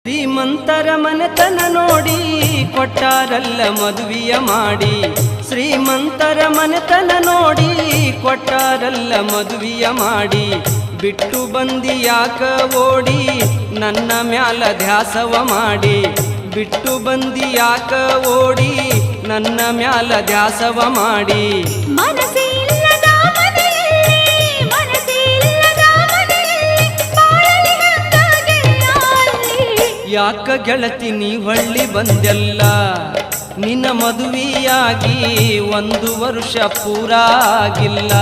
ಶ್ರೀಮಂತರ ಮನೆತನ ನೋಡಿ ಕೊಟ್ಟಾರಲ್ಲ ಮದುವೆಯ ಮಾಡಿ. ಶ್ರೀಮಂತರ ಮನೆತನ ನೋಡಿ ಕೊಟ್ಟಾರಲ್ಲ ಮದುವೆಯ ಮಾಡಿ. ಬಿಟ್ಟು ಬಂದಿ ಯಾಕ ಓಡಿ ನನ್ನ ಮ್ಯಾಲ ಧ್ಯಾಸವ ಮಾಡಿ. ಬಿಟ್ಟು ಬಂದಿ ಯಾಕ ಓಡಿ ನನ್ನ ಮ್ಯಾಲ ಧ್ಯಾಸವ ಮಾಡಿ. ಯಾಕ ಗೆಳತಿ ನೀ ಹೊಳ್ಳಿ ಬಂದೆಲ್ಲ, ನಿನ್ನ ಮದುವೆಯಾಗಿ 1 ವರ್ಷ ಪೂರ ಆಗಿಲ್ಲ.